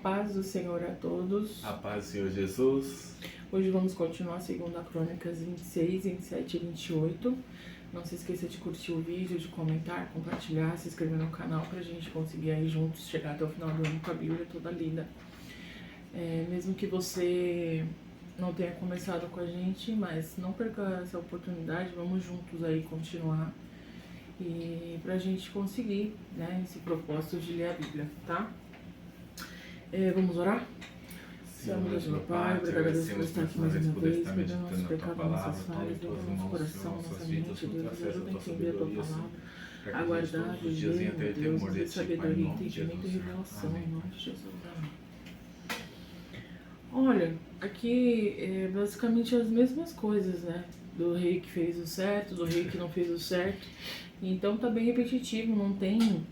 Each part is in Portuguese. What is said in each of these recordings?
paz do Senhor a todos. A paz do Senhor Jesus. Hoje vamos continuar a 2 Crônicas 26, 27 e 28. Não se esqueça de curtir o vídeo, de comentar, compartilhar, se inscrever no canal pra gente conseguir aí juntos chegar até o final do ano com a Bíblia toda lida. Mesmo que você não tenha começado com a gente, mas não perca essa oportunidade, vamos juntos aí continuar. E pra gente conseguir, né, esse propósito de ler a Bíblia, tá? Vamos orar? Senhor Deus, meu Pai, obrigado a Deus por estar aqui mais uma vez, perdão nosso pecado, nossas falhas, Deus, nosso coração, nossa mente, Deus, nos ajuda a entender a Tua Palavra, a guardar, viver, meu Deus, nos dê sabedoria, entendimento e revelação, em nome de Jesus, amém. Olha, aqui é basicamente as mesmas coisas, né? Do rei que fez o certo, do rei que não fez o certo. Então tá bem repetitivo, não tem,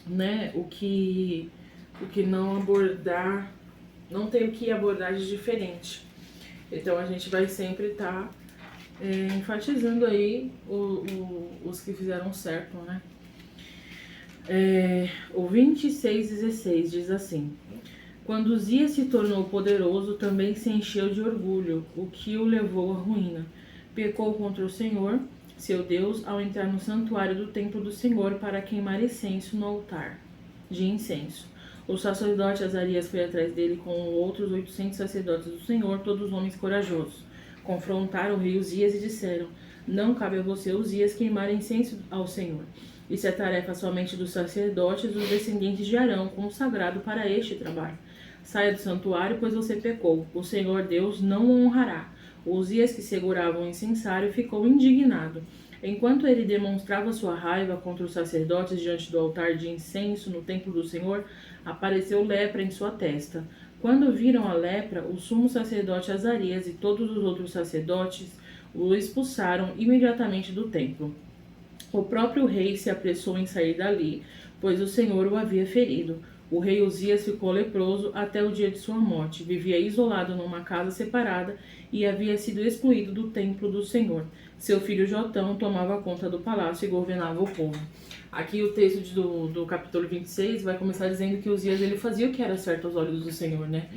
né, o que não abordar, não tem o que abordar de diferente. Então a gente vai sempre estar enfatizando aí os que fizeram certo, né? O 26:16 diz assim: quando Uzias se tornou poderoso, também se encheu de orgulho, o que o levou à ruína. Pecou contra o Senhor, seu Deus, ao entrar no santuário do templo do Senhor para queimar incenso no altar de incenso. O sacerdote Azarias foi atrás dele com outros 800 sacerdotes do Senhor, todos homens corajosos. Confrontaram o rei Uzias e disseram: não cabe a você, Uzias, queimar incenso ao Senhor. Isso é tarefa somente dos sacerdotes e dos descendentes de Arão, consagrado para este trabalho. Saia do santuário, pois você pecou. O Senhor Deus não o honrará. Uzias, que segurava o incensário, ficou indignado. Enquanto ele demonstrava sua raiva contra os sacerdotes diante do altar de incenso no templo do Senhor, apareceu lepra em sua testa. Quando viram a lepra, o sumo sacerdote Azarias e todos os outros sacerdotes o expulsaram imediatamente do templo. O próprio rei se apressou em sair dali, pois o Senhor o havia ferido. O rei Uzias ficou leproso até o dia de sua morte. Vivia isolado numa casa separada e havia sido excluído do templo do Senhor. Seu filho Jotão tomava conta do palácio e governava o povo. Aqui o texto do capítulo 26 vai começar dizendo que Uzias ele fazia o que era certo aos olhos do Senhor, né?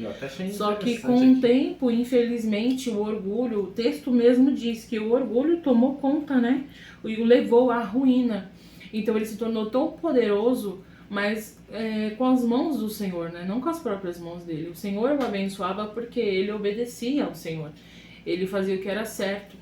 Só que com o tempo, infelizmente, o orgulho, o texto mesmo diz que o orgulho tomou conta, né? E o levou à ruína. Então ele se tornou tão poderoso, mas com as mãos do Senhor, né? Não com as próprias mãos dele. O Senhor o abençoava porque ele obedecia ao Senhor. Ele fazia o que era certo.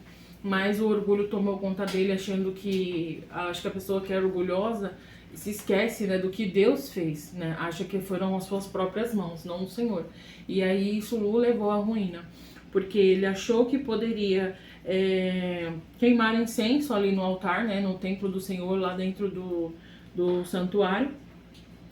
Mas o orgulho tomou conta dele, achando que... Acho que a pessoa que é orgulhosa se esquece, né, do que Deus fez, né? Acha que foram as suas próprias mãos, não o Senhor. E aí isso o levou à ruína. Porque ele achou que poderia queimar incenso ali no altar, né? No templo do Senhor, lá dentro do santuário.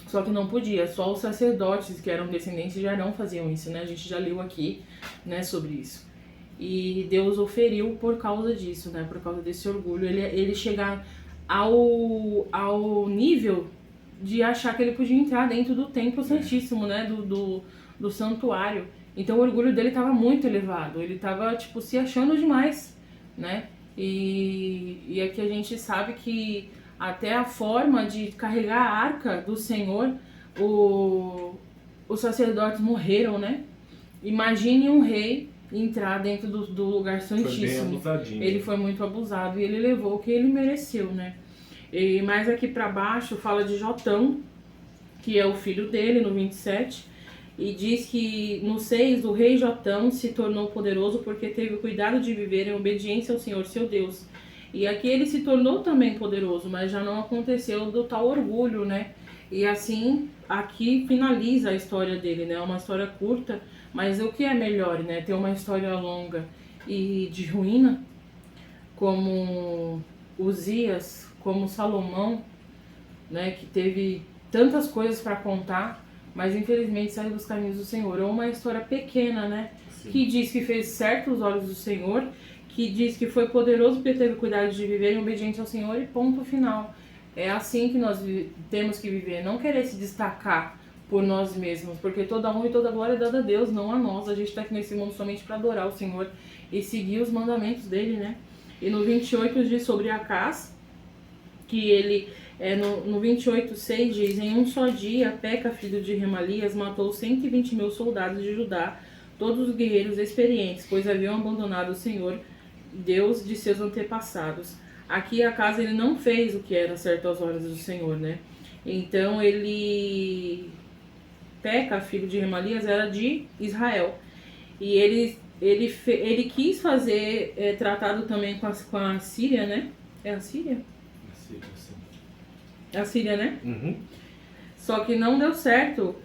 Só que não podia, só os sacerdotes que eram descendentes de Arão faziam isso, né? A gente já leu aqui, né, sobre isso. E Deus o feriu por causa disso, né? Por causa desse orgulho. Ele chegar ao nível de achar que ele podia entrar dentro do templo santíssimo, né? Do santuário. Então o orgulho dele estava muito elevado. Ele estava, tipo, se achando demais, né? E aqui a gente sabe que até a forma de carregar a arca do Senhor, os sacerdotes morreram, né? Imagine um rei entrar dentro do lugar santíssimo. Ele foi muito abusado e ele levou o que ele mereceu, né? E mais aqui para baixo fala de Jotão, que é o filho dele, no 27, e diz que no 6 o rei Jotão se tornou poderoso porque teve cuidado de viver em obediência ao Senhor seu Deus. E aqui ele se tornou também poderoso, mas já não aconteceu do tal orgulho, né? E assim, aqui finaliza a história dele, né? É uma história curta, mas o que é melhor, né? Ter uma história longa e de ruína, como Uzias, como Salomão, né? Que teve tantas coisas para contar, mas infelizmente saiu dos caminhos do Senhor. Ou uma história pequena, né? Sim. Que diz que fez certo aos olhos do Senhor, que diz que foi poderoso porque teve cuidado de viver em obediência ao Senhor e ponto final. É assim que nós temos que viver, não querer se destacar por nós mesmos, porque toda honra e toda glória é dada a Deus, não a nós. A gente está aqui nesse mundo somente para adorar o Senhor e seguir os mandamentos dele, né? E no 28 diz sobre Acaz, que ele No 28:6 diz: em um só dia, Peca, filho de Remalias, matou 120.000 soldados de Judá, todos os guerreiros experientes, pois haviam abandonado o Senhor, Deus de seus antepassados. Aqui Acas ele não fez o que era certo aos olhos do Senhor, né? Então Peca, filho de Remalias, era de Israel. E ele quis fazer tratado também com a Síria, né? É a Síria? É a Síria, né? Uhum. Só que não deu certo.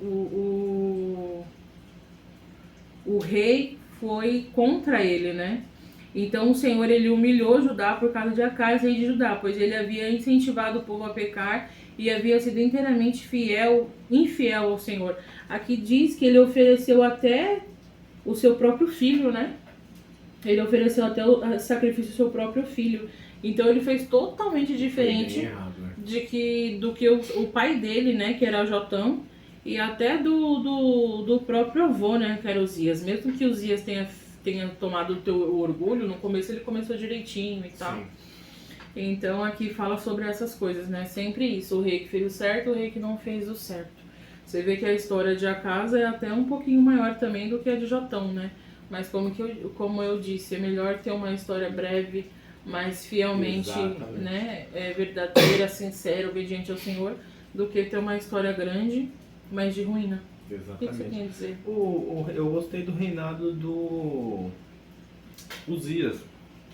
O rei foi contra ele, né? Então o Senhor ele humilhou Judá por causa de Acas, rei de Judá, pois ele havia incentivado o povo a pecar e havia sido inteiramente infiel ao Senhor. Aqui diz que ele ofereceu até o seu próprio filho, né? Ele ofereceu até o sacrifício do seu próprio filho. Então ele fez totalmente diferente do que o pai dele, né? Que era Jotão, e até do próprio avô, né? Que era Uzias. Mesmo que Uzias tenha tomado o orgulho, no começo ele começou direitinho e tal. Sim. Então aqui fala sobre essas coisas, né? Sempre isso, o rei que fez o certo, o rei que não fez o certo. Você vê que a história de Acas é até um pouquinho maior também do que a de Jotão, né? Mas como eu disse, é melhor ter uma história breve, mas fielmente, né, verdadeira, sincera, obediente ao Senhor, do que ter uma história grande, mas de ruína. Exatamente. O que você quer dizer? Eu gostei do reinado do Uzias.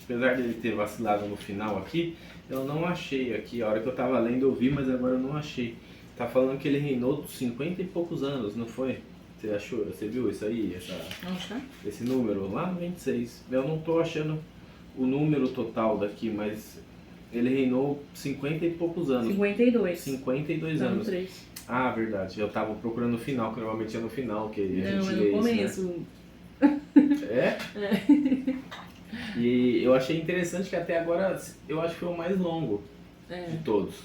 Apesar dele ter vacilado no final aqui, eu não achei aqui. A hora que eu tava lendo eu vi, mas agora eu não achei. Tá falando que ele reinou 50 e poucos anos, não foi? Você achou? Você viu isso aí? Esse número lá no 26. Eu não tô achando o número total daqui, mas ele reinou 50 e poucos anos. 52. 52 não, anos. 3. Ah, verdade. Eu tava procurando no final, que normalmente é no final que a gente não, lê no isso, começo. Né? É? E eu achei interessante que até agora, eu acho que foi o mais longo de todos.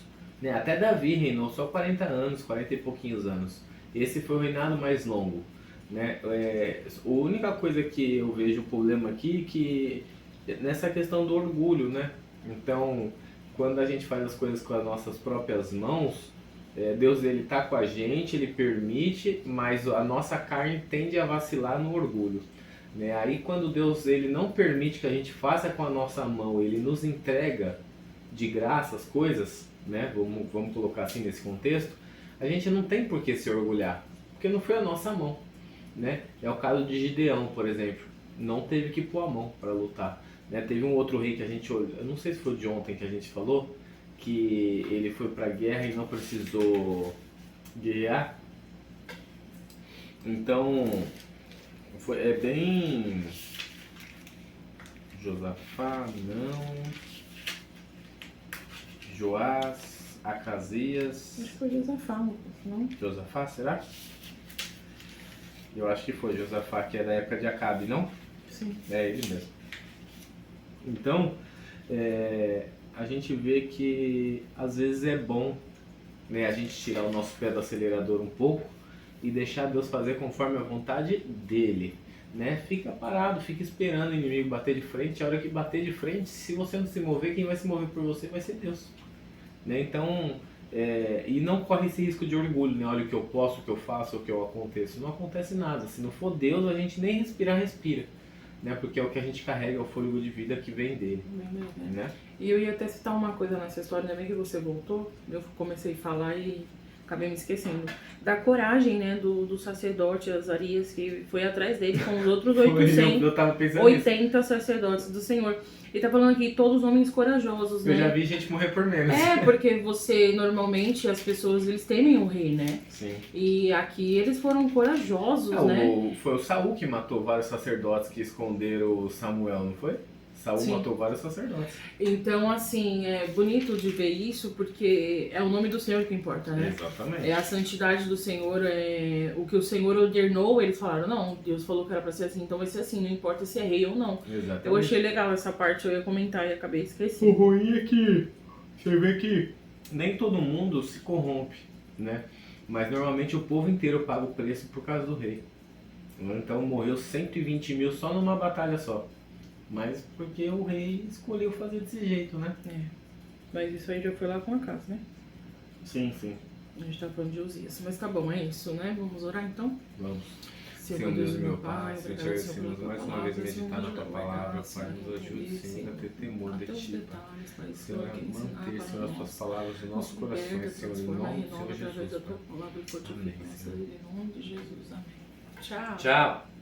Né? Até Davi reinou só 40 anos, 40 e pouquinhos anos. Esse foi o reinado mais longo. Né? A única coisa que eu vejo problema aqui que nessa questão do orgulho, né? Então, quando a gente faz as coisas com as nossas próprias mãos, Deus ele tá com a gente, ele permite, mas a nossa carne tende a vacilar no orgulho. Né? Aí quando Deus ele não permite que a gente faça com a nossa mão, ele nos entrega de graça as coisas, né? Vamos colocar assim nesse contexto, a gente não tem por que se orgulhar, porque não foi a nossa mão. Né? É o caso de Gideão, por exemplo, não teve que pôr a mão para lutar. Né? Teve um outro rei que a gente olhou, eu não sei se foi de ontem que a gente falou, que ele foi para a guerra e não precisou guerrear. Então, é bem... Josafá, não... Joás, Acasias... Acho que foi Josafá, não? Josafá, será? Eu acho que foi Josafá, que é da época de Acabe, não? Sim. É ele mesmo. Então, a gente vê que às vezes é bom, né, a gente tirar o nosso pé do acelerador um pouco e deixar Deus fazer conforme a vontade dele. Né? Fica parado, fica esperando o inimigo bater de frente. A hora que bater de frente, se você não se mover, quem vai se mover por você vai ser Deus. Né? Então, e não corre esse risco de orgulho, né? Olha o que eu posso, o que eu faço, o que eu aconteço. Não acontece nada. Se não for Deus, a gente nem respira. Né? Porque é o que a gente carrega, é o fôlego de vida que vem dele. Né? E eu ia até citar uma coisa nessa história, ainda bem que você voltou. Eu comecei a falar e acabei me esquecendo. Da coragem, né, do sacerdote Azarias, que foi atrás dele com os outros 80 sacerdotes do Senhor. Ele tá falando aqui, todos homens corajosos, né? Eu já vi gente morrer por menos. Porque normalmente, as pessoas, eles temem o rei, né? Sim. E aqui eles foram corajosos, né? Foi o Saul que matou vários sacerdotes que esconderam Samuel, não foi? Saul Sim. matou vários sacerdotes. Então, assim, é bonito de ver isso, porque é o nome do Senhor que importa, né? Exatamente. É a santidade do Senhor, o que o Senhor ordenou, eles falaram, não, Deus falou que era pra ser assim, então vai ser assim, não importa se é rei ou não. Exatamente. Eu achei legal essa parte, eu ia comentar e acabei esquecendo. O ruim é que, você vê que nem todo mundo se corrompe, né? Mas normalmente o povo inteiro paga o preço por causa do rei. Então morreu 120 mil só numa batalha só. Mas porque o rei escolheu fazer desse jeito, né? Mas isso aí já foi lá com a casa, né? Sim, sim. A gente tá falando de Uzias. Mas tá bom, é isso, né? Vamos orar então? Vamos. Senhor Deus e e meu Pai, Senhor, te obrigado, Senhor, agradecemos pela mais tua uma vez palavra, Senhor, meditar na tua nos palavra, ajuda, Pai, nos ajude, Senhor, a ter temor de até os ti, Pai. detalhes, Pai, Senhor, Senhor, que ensinar manter, Senhor, as tuas palavras em nossos corações, Senhor, em transforma, nome do renova Senhor através da Jesus, tua Pai. palavra e fortifica Amém, nessa Senhor. vida, em nome de Jesus, amém. Tchau. Tchau.